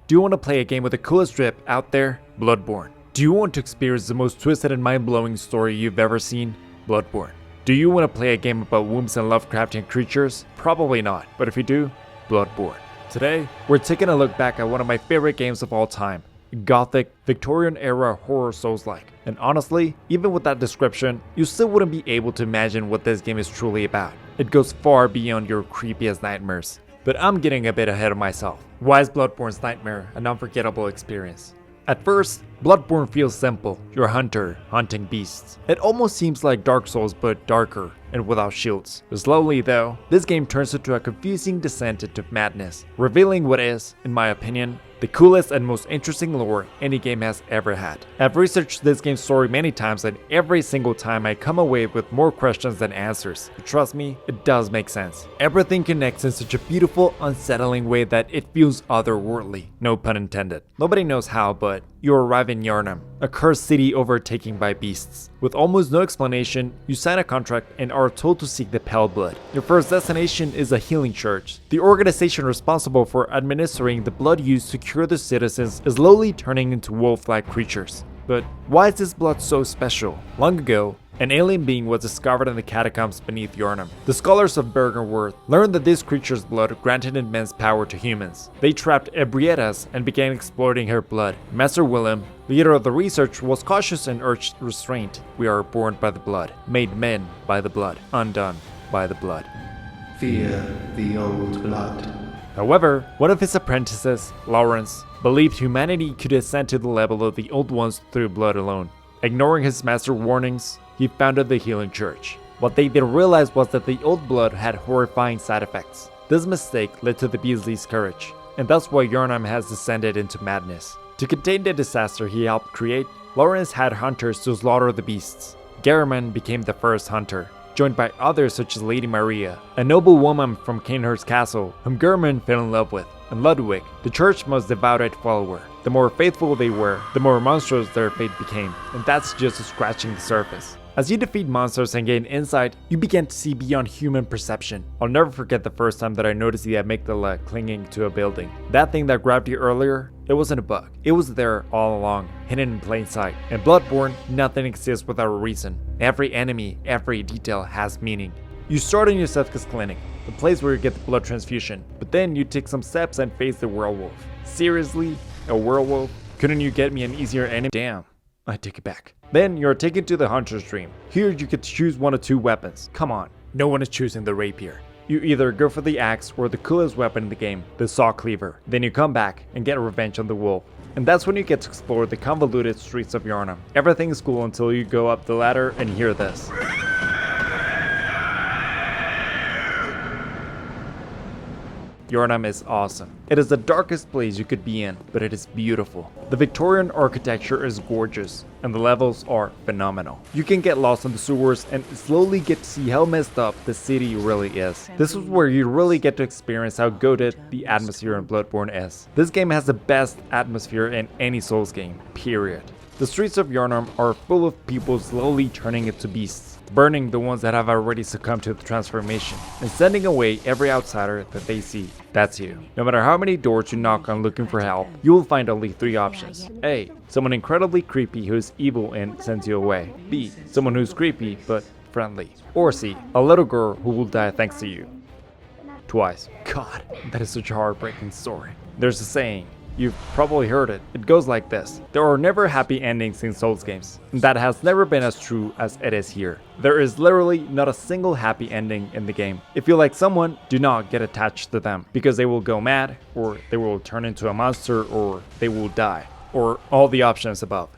Do you want to play a game with the coolest drip out there? Bloodborne. Do you want to experience the most twisted and mind-blowing story you've ever seen? Bloodborne. Do you want to play a game about wombs and Lovecraftian creatures? Probably not, but if you do, Bloodborne. Today, we're taking a look back at one of my favorite games of all time, Gothic, Victorian-era horror Souls-like. And honestly, even with that description, you still wouldn't be able to imagine what this game is truly about. It goes far beyond your creepiest nightmares. But I'm getting a bit ahead of myself. Why is Bloodborne's nightmare an unforgettable experience? At first, Bloodborne feels simple. You're a hunter, hunting beasts. It almost seems like Dark Souls but darker and without shields. Slowly though, this game turns into a confusing descent into madness, revealing what is, in my opinion, the coolest and most interesting lore any game has ever had. I've researched this game's story many times, and every single time I come away with more questions than answers. But trust me, it does make sense. Everything connects in such a beautiful, unsettling way that it feels otherworldly. No pun intended. Nobody knows how, but you arrive in Yharnam, a cursed city overtaken by beasts. With almost no explanation, you sign a contract and are told to seek the Pale Blood. Your first destination is a healing church. The organization responsible for administering the blood used to cure the citizens is slowly turning into wolf-like creatures. But why is this blood so special? Long ago, an alien being was discovered in the catacombs beneath Yharnam. The scholars of Bergenworth learned that this creature's blood granted immense power to humans. They trapped Ebrietas and began exploiting her blood. Master Willem, leader of the research, was cautious and urged restraint. We are born by the blood, made men by the blood, undone by the blood. Fear the old blood. However, one of his apprentices, Lawrence, believed humanity could ascend to the level of the old ones through blood alone. Ignoring his master's warnings, he founded the healing church. What they didn't realize was that the old blood had horrifying side effects. This mistake led to the Beasley's courage, and that's why Yharnam has descended into madness. To contain the disaster he helped create, Lawrence had hunters to slaughter the beasts. Gehrman became the first hunter, joined by others such as Lady Maria, a noble woman from Kinehurst Castle, whom Gehrman fell in love with, and Ludwig, the church's most devoted follower. The more faithful they were, the more monstrous their fate became, and that's just scratching the surface. As you defeat monsters and gain insight, you begin to see beyond human perception. I'll never forget the first time that I noticed the amygdala clinging to a building. That thing that grabbed you earlier, it wasn't a bug. It was there all along, hidden in plain sight. In Bloodborne, nothing exists without a reason. Every enemy, every detail has meaning. You start in Yosefka's clinic, the place where you get the blood transfusion, but then you take some steps and face the werewolf. Seriously? A werewolf? Couldn't you get me an easier enemy? Damn, I take it back. Then you're taken to the Hunter's Dream. Here you get to choose one of two weapons. Come on, no one is choosing the rapier. You either go for the axe or the coolest weapon in the game, the saw cleaver. Then you come back and get revenge on the wolf. And that's when you get to explore the convoluted streets of Yharnam. Everything is cool until you go up the ladder and hear this. Yharnam is awesome. It is the darkest place you could be in, but it is beautiful. The Victorian architecture is gorgeous, and the levels are phenomenal. You can get lost in the sewers and slowly get to see how messed up the city really is. This is where you really get to experience how goated the atmosphere in Bloodborne is. This game has the best atmosphere in any Souls game, period. The streets of Yharnam are full of people slowly turning into beasts, burning the ones that have already succumbed to the transformation, and sending away every outsider that they see. That's you. No matter how many doors you knock on looking for help, you will find only three options. A. Someone incredibly creepy who is evil and sends you away. B. Someone who's creepy but friendly. Or C. A little girl who will die thanks to you. Twice. God, that is such a heartbreaking story. There's a saying. You've probably heard it. It goes like this. There are never happy endings in Souls games. And that has never been as true as it is here. There is literally not a single happy ending in the game. If you like someone, do not get attached to them, because they will go mad, or they will turn into a monster, or they will die, or all the options above.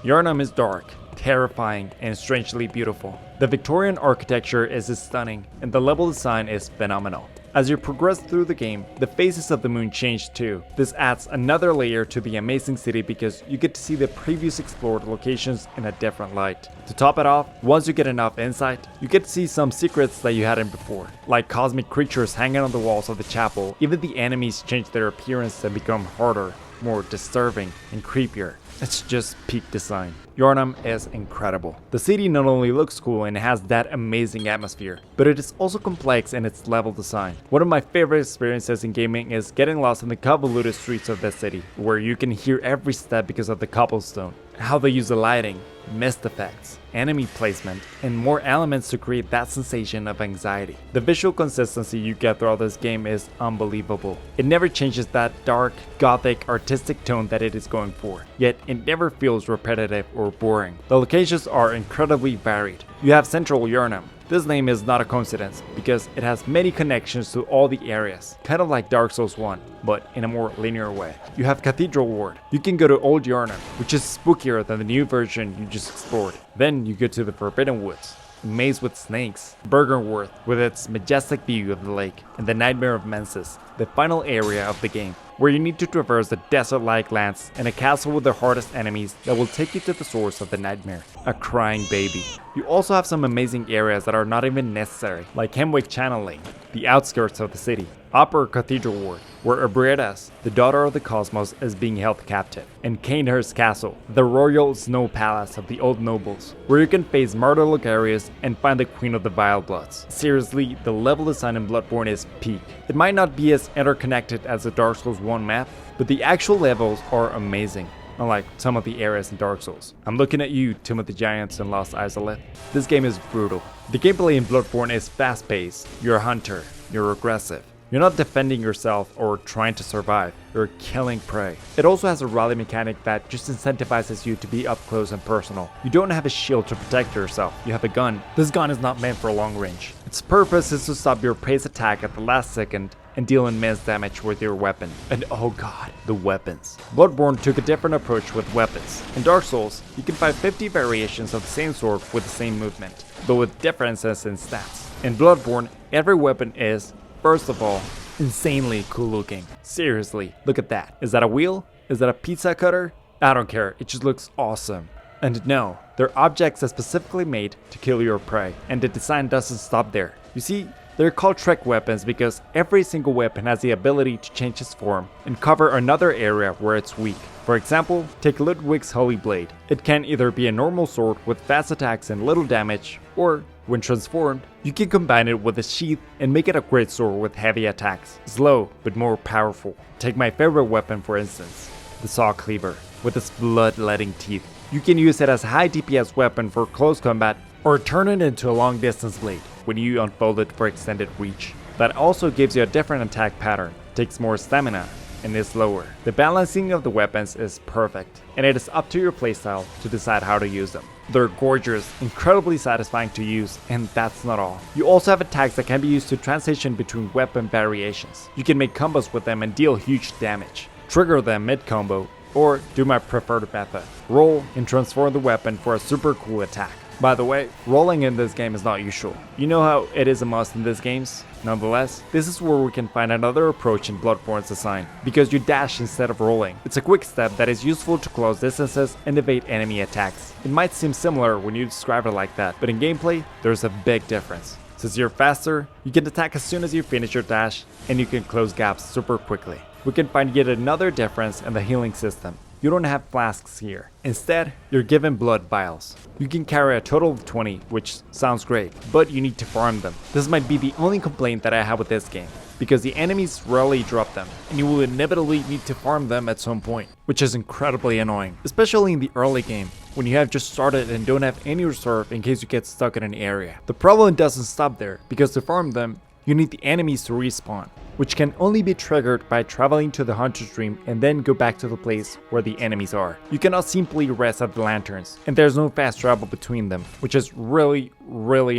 Yharnam is dark, terrifying, and strangely beautiful. The Victorian architecture is stunning, and the level design is phenomenal. As you progress through the game, the phases of the moon change too. This adds another layer to the amazing city because you get to see the previous explored locations in a different light. To top it off, once you get enough insight, you get to see some secrets that you hadn't before, like cosmic creatures hanging on the walls of the chapel. Even the enemies change their appearance and become harder. more disturbing and creepier. It's just peak design. Yharnam is incredible. The city not only looks cool and has that amazing atmosphere, but it is also complex in its level design. One of my favorite experiences in gaming is getting lost in the convoluted streets of the city, where you can hear every step because of the cobblestone, how they use the lighting, mist effects, enemy placement, and more elements to create that sensation of anxiety. The visual consistency you get throughout this game is unbelievable. It never changes that dark, gothic, artistic tone that it is going for, yet it never feels repetitive or boring. The locations are incredibly varied. You have Central Yharnam. This name is not a coincidence because it has many connections to all the areas, kind of like Dark Souls 1, but in a more linear way. You have Cathedral Ward. You can go to Old Yharnam, which is spookier than the new version you just explored. Then you go to the Forbidden Woods, a maze with snakes, Bergenworth with its majestic view of the lake, and the Nightmare of Menses, the final area of the game, where you need to traverse the desert-like lands and a castle with the hardest enemies that will take you to the source of the nightmare, a crying baby. You also have some amazing areas that are not even necessary, like Hemwick Channeling, the outskirts of the city, Upper Cathedral Ward, where Abridas, the daughter of the cosmos, is being held captive, and Canehurst Castle, the royal snow palace of the old nobles, where you can face Martyr Logarius and find the Queen of the Vile Bloods. Seriously, the level design in Bloodborne is peak. It might not be as interconnected as the Dark Souls 1 map, but the actual levels are amazing, unlike some of the areas in Dark Souls. I'm looking at you, Tomb of the Giants and Lost Izalith. This game is brutal. The gameplay in Bloodborne is fast-paced. You're a hunter, you're aggressive. You're not defending yourself or trying to survive, you're killing prey. It also has a rally mechanic that just incentivizes you to be up close and personal. You don't have a shield to protect yourself, you have a gun. This gun is not meant for long range. Its purpose is to stop your prey's attack at the last second and deal immense damage with your weapon. And oh god, the weapons. Bloodborne took a different approach with weapons. In Dark Souls, you can find 50 variations of the same sword with the same movement, but with differences in stats. In Bloodborne, every weapon is, first of all, insanely cool looking. Seriously, look at that. Is that a wheel? Is that a pizza cutter? I don't care, it just looks awesome. And no, they're objects that's specifically made to kill your prey, and the design doesn't stop there. You see, they're called trick weapons because every single weapon has the ability to change its form and cover another area where it's weak. For example, take Ludwig's Holy Blade. It can either be a normal sword with fast attacks and little damage, or when transformed, you can combine it with a sheath and make it a great sword with heavy attacks, slow but more powerful. Take my favorite weapon for instance, the Saw Cleaver, with its blood-letting teeth. You can use it as a high DPS weapon for close combat, or turn it into a long distance blade when you unfold it for extended reach. That also gives you a different attack pattern, takes more stamina, and is slower. The balancing of the weapons is perfect, and it is up to your playstyle to decide how to use them. They're gorgeous, incredibly satisfying to use, and that's not all. You also have attacks that can be used to transition between weapon variations. You can make combos with them and deal huge damage, trigger them mid-combo, or do my preferred method, roll and transform the weapon for a super cool attack. By the way, rolling in this game is not usual. You know how it is a must in these games? Nonetheless, this is where we can find another approach in Bloodborne's design, because you dash instead of rolling. It's a quick step that is useful to close distances and evade enemy attacks. It might seem similar when you describe it like that, but in gameplay, there's a big difference. Since you're faster, you can attack as soon as you finish your dash, and you can close gaps super quickly. We can find yet another difference in the healing system. You don't have flasks here. Instead, you're given blood vials. You can carry a total of 20, which sounds great, but you need to farm them. This might be the only complaint that I have with this game, because the enemies rarely drop them, and you will inevitably need to farm them at some point, which is incredibly annoying, especially in the early game, when you have just started and don't have any reserve in case you get stuck in an area. The problem doesn't stop there, because to farm them, you need the enemies to respawn, which can only be triggered by traveling to the Hunter's Dream and then go back to the place where the enemies are. You cannot simply rest at the lanterns, and there's no fast travel between them, which is really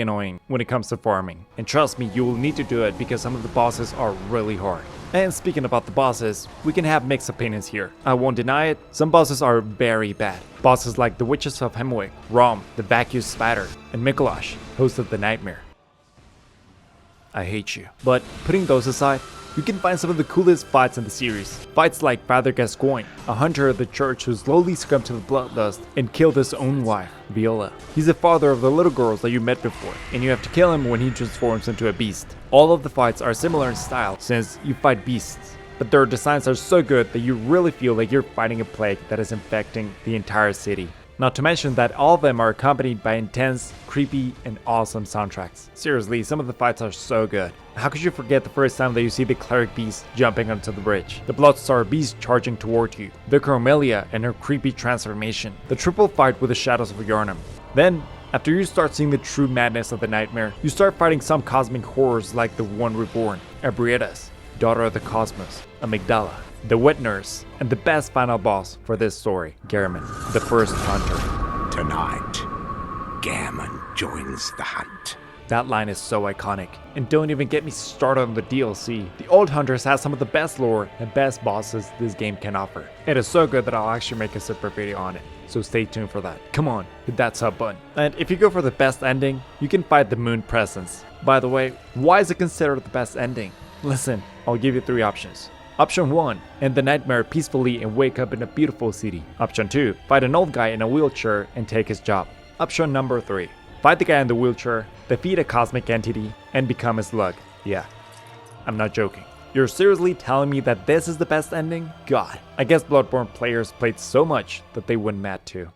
annoying when it comes to farming. And trust me, you will need to do it because some of the bosses are really hard. And speaking about the bosses, we can have mixed opinions here. I won't deny it, some bosses are very bad. Bosses like the Witches of Hemwick, Rom, the Vacuous Spider, and Mikolash, host of the Nightmare. I hate you. But putting those aside, you can find some of the coolest fights in the series. Fights like Father Gascoigne, a hunter of the church who slowly succumbed to the bloodlust and killed his own wife, Viola. He's the father of the little girls that you met before, and you have to kill him when he transforms into a beast. All of the fights are similar in style since you fight beasts, but their designs are so good that you really feel like you're fighting a plague that is infecting the entire city. Not to mention that all of them are accompanied by intense, creepy, and awesome soundtracks. Seriously, some of the fights are so good. How could you forget the first time that you see the cleric beast jumping onto the bridge, the Bloodstar beast charging toward you, the Chromelia and her creepy transformation, the triple fight with the shadows of Yharnam. Then, after you start seeing the true madness of the nightmare, you start fighting some cosmic horrors like the one reborn, Ebrietas, Daughter of the Cosmos, Amygdala, the Wet Nurse, and the best final boss for this story, Garamond, the first hunter. Tonight, Gammon joins the hunt. That line is so iconic, and don't even get me started on the DLC. The Old Hunters has some of the best lore and best bosses this game can offer. It is so good that I'll actually make a separate video on it, so stay tuned for that. Come on, hit that sub button. And if you go for the best ending, you can fight the Moon Presence. By the way, why is it considered the best ending? Listen, I'll give you 3 options. Option 1, end the nightmare peacefully and wake up in a beautiful city. Option 2, fight an old guy in a wheelchair and take his job. Option number 3, fight the guy in the wheelchair, defeat a cosmic entity, and become a slug. Yeah, I'm not joking. You're seriously telling me that this is the best ending? God, I guess Bloodborne players played so much that they went mad too.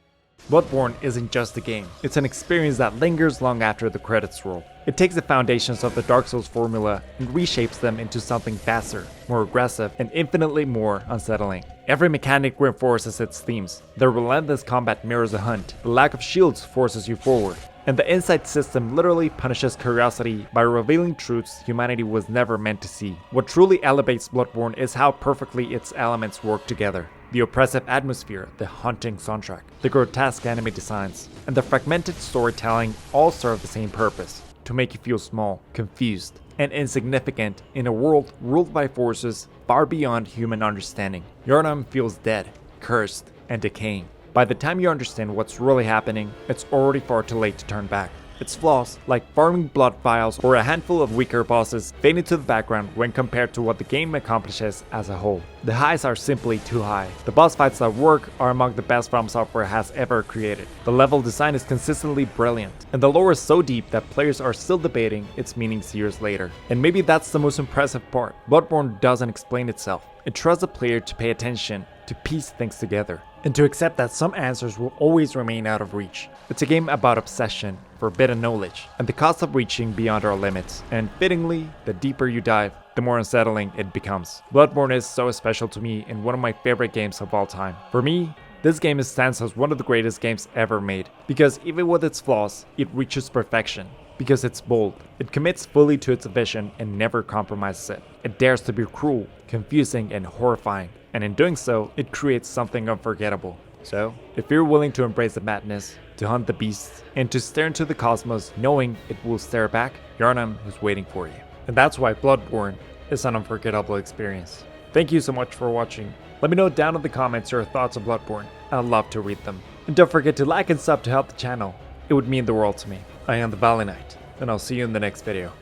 Bloodborne isn't just a game, it's an experience that lingers long after the credits roll. It takes the foundations of the Dark Souls formula and reshapes them into something faster, more aggressive, and infinitely more unsettling. Every mechanic reinforces its themes. The relentless combat mirrors the hunt, the lack of shields forces you forward, and the insight system literally punishes curiosity by revealing truths humanity was never meant to see. What truly elevates Bloodborne is how perfectly its elements work together. The oppressive atmosphere, the haunting soundtrack, the grotesque enemy designs, and the fragmented storytelling all serve the same purpose: to make you feel small, confused, and insignificant in a world ruled by forces far beyond human understanding. Yharnam feels dead, cursed, and decaying. By the time you understand what's really happening, it's already far too late to turn back. Its flaws, like farming blood vials or a handful of weaker bosses, fade into the background when compared to what the game accomplishes as a whole. The highs are simply too high. The boss fights that work are among the best From Software has ever created. The level design is consistently brilliant, and the lore is so deep that players are still debating its meanings years later. And maybe that's the most impressive part. Bloodborne doesn't explain itself. It trusts the player to pay attention, to piece things together, and to accept that some answers will always remain out of reach. It's a game about obsession, forbidden knowledge, and the cost of reaching beyond our limits. And fittingly, the deeper you dive, the more unsettling it becomes. Bloodborne is so special to me and one of my favorite games of all time. For me, this game stands as one of the greatest games ever made, because even with its flaws, it reaches perfection. Because it's bold, it commits fully to its vision and never compromises it. It dares to be cruel, confusing, and horrifying, and in doing so, it creates something unforgettable. So, if you're willing to embrace the madness, to hunt the beasts, and to stare into the cosmos knowing it will stare back, Yharnam is waiting for you. And that's why Bloodborne is an unforgettable experience. Thank you so much for watching. Let me know down in the comments your thoughts on Bloodborne. I'd love to read them. And don't forget to like and sub to help the channel. It would mean the world to me. I am the Valley Knight, and I'll see you in the next video.